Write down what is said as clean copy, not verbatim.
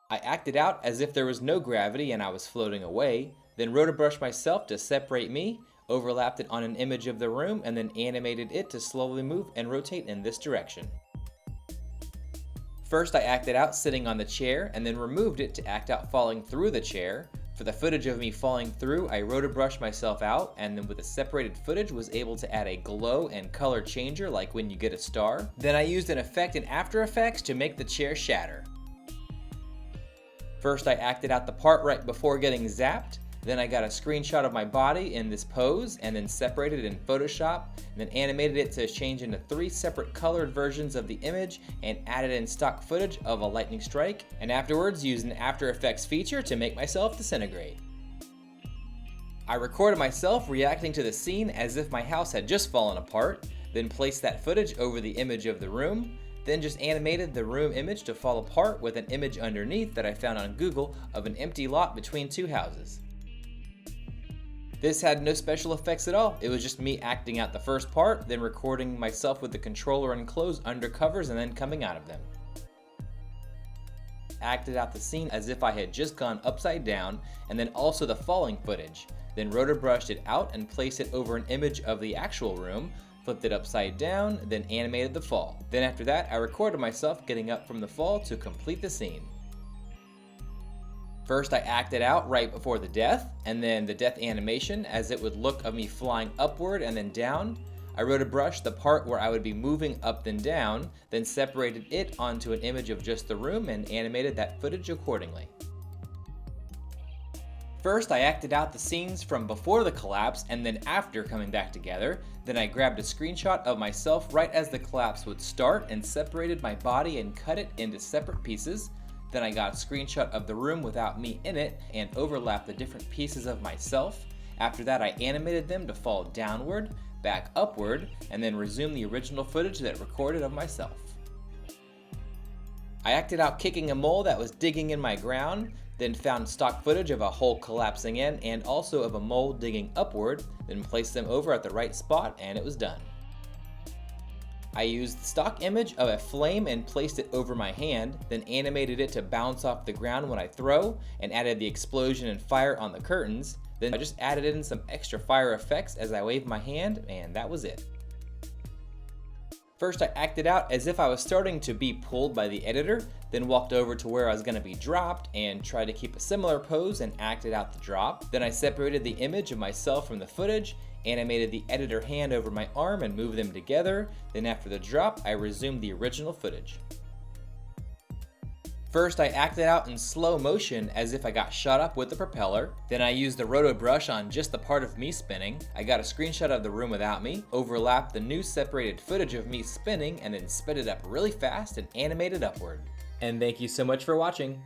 I acted out as if there was no gravity and I was floating away, then rotobrushed myself to separate me, overlapped it on an image of the room, and then animated it to slowly move and rotate in this direction. First, I acted out sitting on the chair and then removed it to act out falling through the chair. For the footage of me falling through, I rotobrushed myself out, and then with the separated footage was able to add a glow and color changer like when you get a star. Then I used an effect in After Effects to make the chair shatter. First, I acted out the part right before getting zapped. Then I got a screenshot of my body in this pose and then separated it in Photoshop, and then animated it to change into 3 separate colored versions of the image and added in stock footage of a lightning strike, and afterwards used an After Effects feature to make myself disintegrate. I recorded myself reacting to the scene as if my house had just fallen apart, then placed that footage over the image of the room, then just animated the room image to fall apart with an image underneath that I found on Google of an empty lot between 2 houses. This had no special effects at all. It was just me acting out the first part, then recording myself with the controller enclosed under covers and then coming out of them. Acted out the scene as if I had just gone upside down, and then also the falling footage. Then rotobrushed it out and placed it over an image of the actual room, flipped it upside down, then animated the fall. Then after that, I recorded myself getting up from the fall to complete the scene. First, I acted out right before the death, and then the death animation as it would look of me flying upward and then down. I rotobrushed the part where I would be moving up and down, then separated it onto an image of just the room and animated that footage accordingly. First, I acted out the scenes from before the collapse and then after coming back together. Then I grabbed a screenshot of myself right as the collapse would start and separated my body and cut it into separate pieces. Then I got a screenshot of the room without me in it and overlapped the different pieces of myself. After that, I animated them to fall downward, back upward, and then resumed the original footage that recorded of myself. I acted out kicking a mole that was digging in my ground, then found stock footage of a hole collapsing in and also of a mole digging upward, then placed them over at the right spot and it was done. I used the stock image of a flame and placed it over my hand, then animated it to bounce off the ground when I throw, and added the explosion and fire on the curtains. Then I just added in some extra fire effects as I waved my hand, and that was it. First, I acted out as if I was starting to be pulled by the editor, then walked over to where I was going to be dropped and tried to keep a similar pose and acted out the drop. Then I separated the image of myself from the footage, animated the editor hand over my arm and moved them together. Then after the drop, I resumed the original footage. First, I acted out in slow motion as if I got shot up with the propeller. Then I used the roto brush on just the part of me spinning. I got a screenshot of the room without me, overlapped the new separated footage of me spinning, and then sped it up really fast and animated upward. And thank you so much for watching.